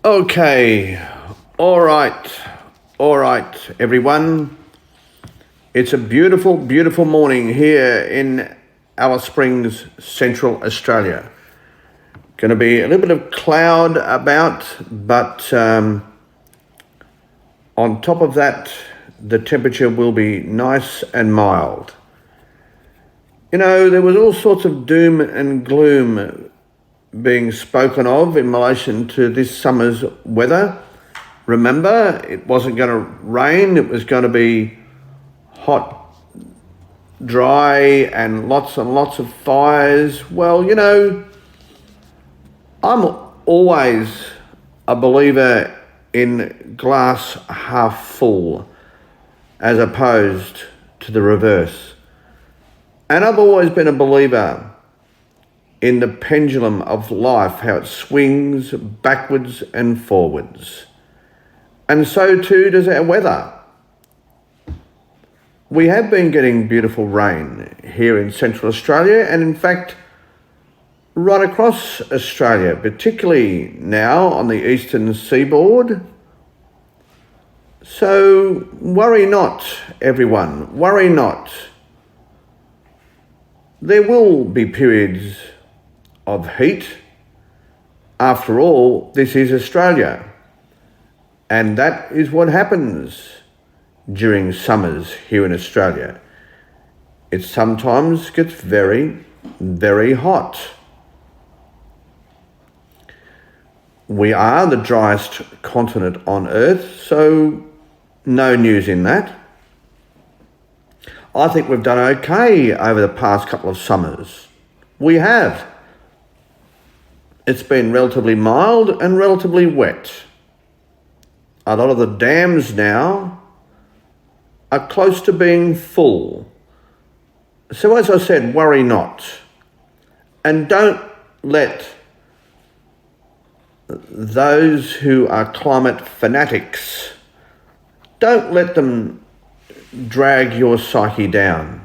Okay, all right, everyone. It's a beautiful, beautiful morning here in Alice Springs, Central Australia. Going to be a little bit of cloud about, but on top of that, the temperature will be nice and mild. You know, there was all sorts of doom and gloom being spoken of in relation to this summer's weather. Remember, it wasn't going to rain, it was going to be hot, dry, and lots of fires. Well, you know, I'm always a believer in glass half full as opposed to the reverse. And I've always been a believer in the pendulum of life, how it swings backwards and forwards. And so too does our weather. We have been getting beautiful rain here in Central Australia, and in fact, right across Australia, particularly now on the eastern seaboard. So worry not, everyone, worry not. There will be periods of heat. After all, this is Australia. And that is what happens during summers here in Australia. It sometimes gets very, very hot. We are the driest continent on Earth, so no news in that. I think we've done okay over the past couple of summers. We have. It's been relatively mild and relatively wet. A lot of the dams now are close to being full. So as I said, worry not. And don't let those who are climate fanatics, don't let them drag your psyche down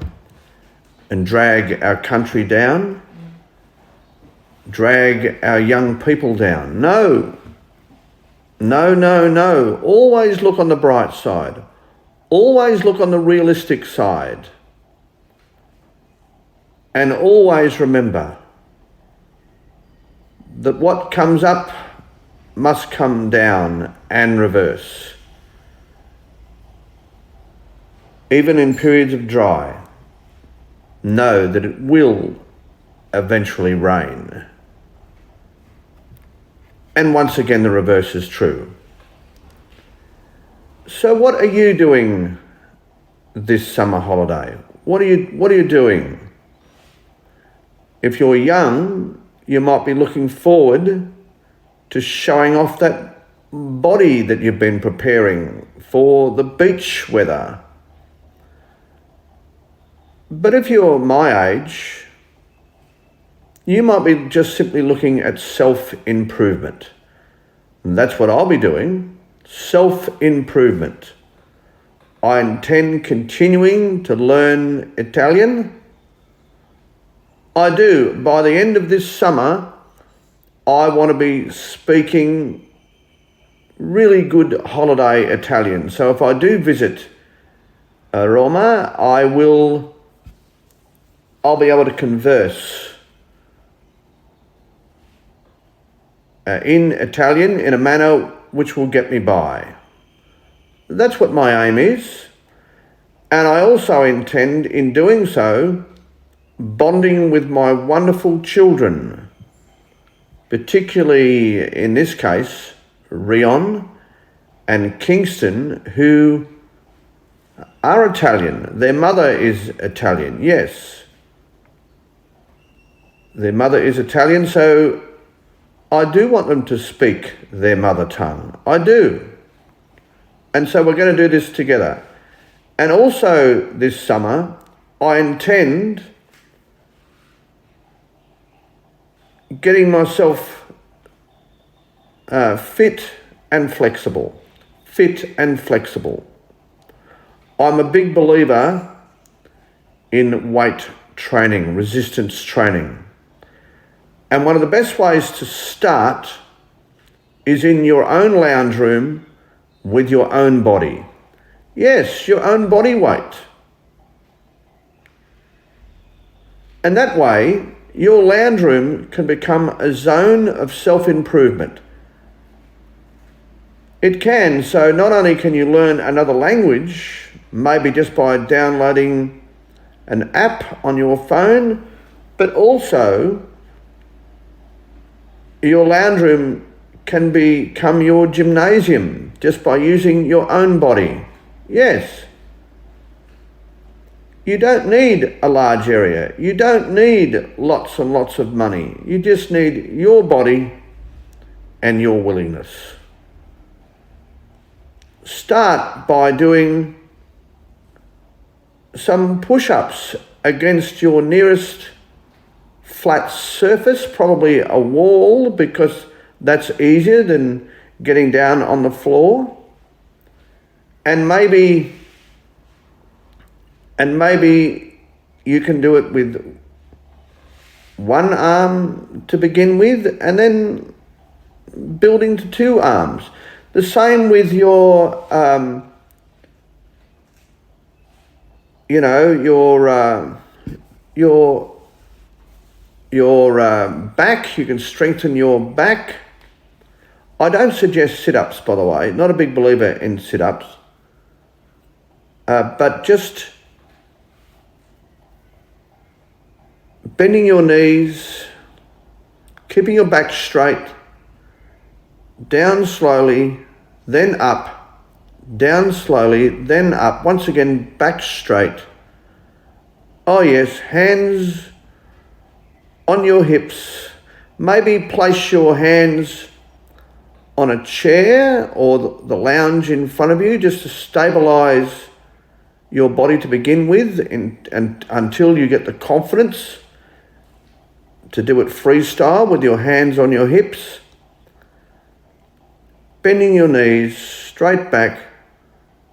and drag our country down, drag our young people down. No. Always look on the bright side. Always look on the realistic side. And always remember that what comes up must come down and reverse. Even in periods of dry, know that it will eventually rain. And once again, the reverse is true. So what are you doing this summer holiday? What are you doing? If you're young, you might be looking forward to showing off that body that you've been preparing for the beach weather. But if you're my age, you might be just simply looking at self-improvement. And that's what I'll be doing, self-improvement. I intend continuing to learn Italian. I do. By the end of this summer, I want to be speaking really good holiday Italian. So if I do visit Roma, I'll be able to converse in Italian in a manner which will get me by. That's what my aim is. And I also intend, in doing so, bonding with my wonderful children, particularly in this case, Rion and Kingston, who are Italian. Their mother is Italian, yes. Their mother is Italian, so I do want them to speak their mother tongue. I do. And so we're going to do this together. And also this summer, I intend getting myself fit and flexible. Fit and flexible. I'm a big believer in weight training, resistance training. And one of the best ways to start is in your own lounge room with your own body. Yes, your own body weight. And that way, your lounge room can become a zone of self-improvement. It can, so not only can you learn another language, maybe just by downloading an app on your phone, but also your lounge room can become your gymnasium just by using your own body. Yes. You don't need a large area. You don't need lots and lots of money. You just need your body and your willingness. Start by doing some push-ups against your nearest flat surface, probably a wall, because that's easier than getting down on the floor. And maybe you can do it with one arm to begin with, and then building to two arms. The same with your, back. You can strengthen your back. I don't suggest sit-ups, by the way. Not a big believer in sit-ups. But just bending your knees, keeping your back straight, down slowly, then up, down slowly, then up. Once again, back straight. Oh yes, hands on your hips. Maybe place your hands on a chair or the lounge in front of you just to stabilize your body to begin with, and until you get the confidence to do it freestyle with your hands on your hips. Bending your knees, straight back,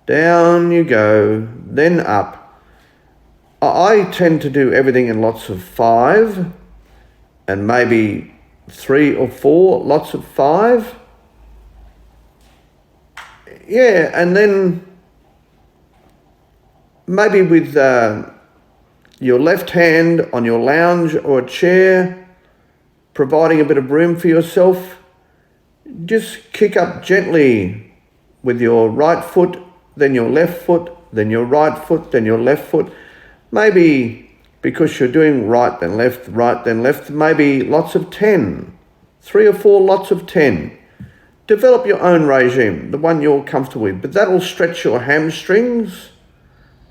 down you go, then up. I tend to do everything in lots of 5, and maybe 3 or 4 lots of 5. Yeah, and then maybe with your left hand on your lounge or a chair, providing a bit of room for yourself, just kick up gently with your right foot, then your left foot, then your right foot, then your left foot. Maybe because you're doing right then left, maybe lots of 10, 3 or 4 lots of 10. Develop your own regime, the one you're comfortable with, but that'll stretch your hamstrings.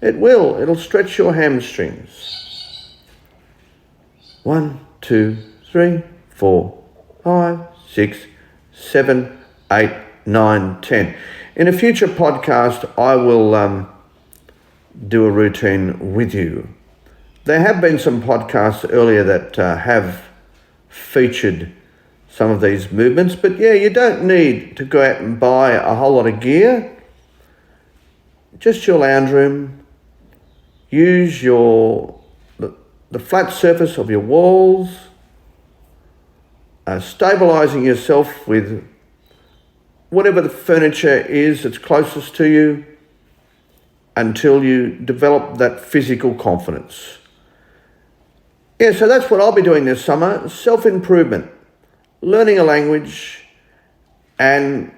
It will. It'll stretch your hamstrings. 1, 2, 3, 4, 5, 6, 7, 8, 9, 10. In a future podcast, I will do a routine with you. There have been some podcasts earlier that have featured some of these movements, but yeah, you don't need to go out and buy a whole lot of gear. Just your lounge room. Use the flat surface of your walls, stabilizing yourself with whatever the furniture is that's closest to you until you develop that physical confidence. Yeah, so that's what I'll be doing this summer, self-improvement, learning a language and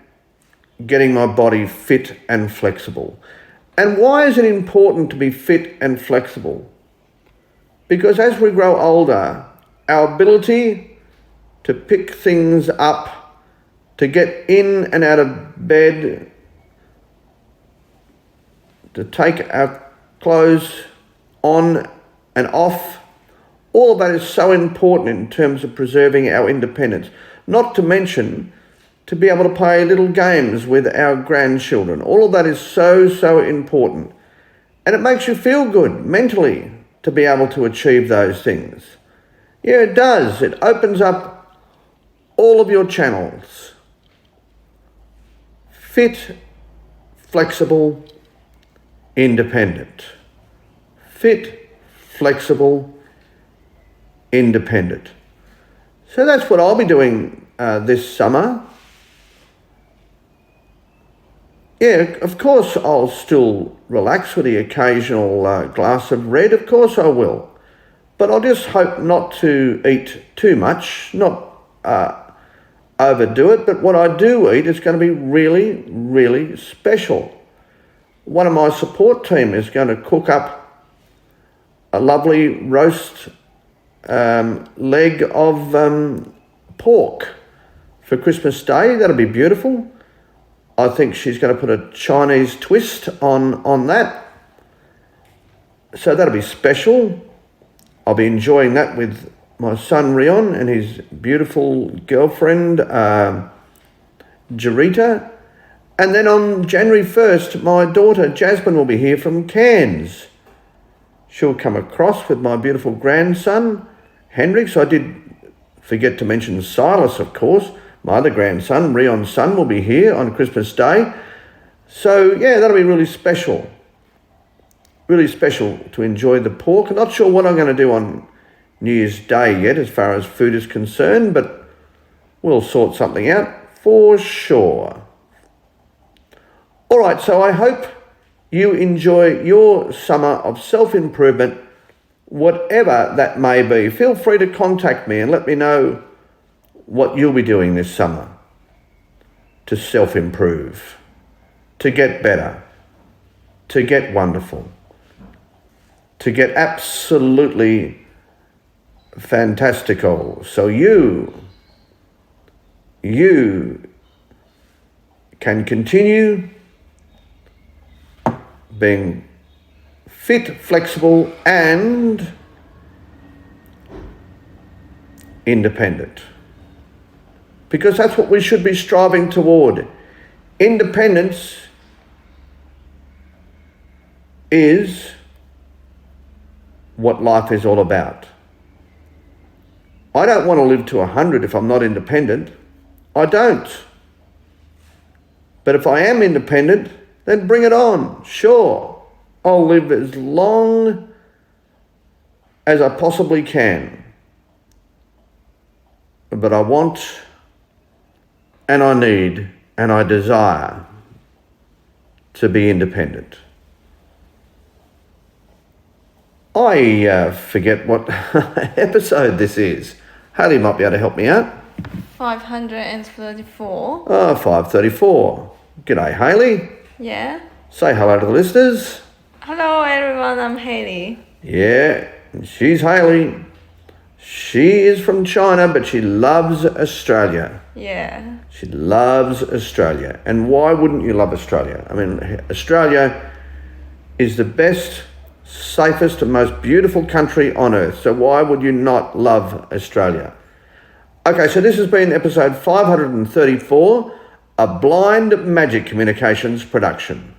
getting my body fit and flexible. And why is it important to be fit and flexible? Because as we grow older, our ability to pick things up, to get in and out of bed, to take our clothes on and off, all of that is so important in terms of preserving our independence. Not to mention to be able to play little games with our grandchildren. All of that is so, so important. And it makes you feel good mentally to be able to achieve those things. Yeah, it does. It opens up all of your channels. Fit, flexible, independent. Fit, flexible, independent. So that's what I'll be doing this summer. Yeah, of course I'll still relax with the occasional glass of red, of course I will. But I'll just hope not to eat too much, not overdo it, but what I do eat is going to be really, really special. One of my support team is going to cook up a lovely roast leg of pork for Christmas Day. That'll be beautiful. I think she's going to put a Chinese twist on that. So that'll be special. I'll be enjoying that with my son Rion and his beautiful girlfriend Jarita. And then on January 1st, my daughter Jasmine will be here from Cairns. She'll come across with my beautiful grandson, Hendrix. I did forget to mention Silas, of course. My other grandson, Rion's son, will be here on Christmas Day. So, yeah, that'll be really special. Really special to enjoy the pork. I'm not sure what I'm going to do on New Year's Day yet as far as food is concerned, but we'll sort something out for sure. All right, so I hope you enjoy your summer of self-improvement, whatever that may be. Feel free to contact me and let me know what you'll be doing this summer to self-improve, to get better, to get wonderful, to get absolutely fantastical. So you can continue being fit, flexible, and independent. Because that's what we should be striving toward. Independence is what life is all about. I don't want to live to 100 if I'm not independent. I don't. But if I am independent, then bring it on. Sure, I'll live as long as I possibly can. But I want, and I need, and I desire to be independent. I forget what episode this is. Haley might be able to help me out. 534. Oh, 534. G'day, Haley. Yeah. Say hello to the listeners. Hello everyone, I'm Haley. Yeah, she's Haley. She is from China, but she loves Australia. Yeah. She loves Australia. And why wouldn't you love Australia? I mean, Australia is the best, safest and most beautiful country on earth. So why would you not love Australia? Okay, so this has been episode 534, a Blind Magic Communications production.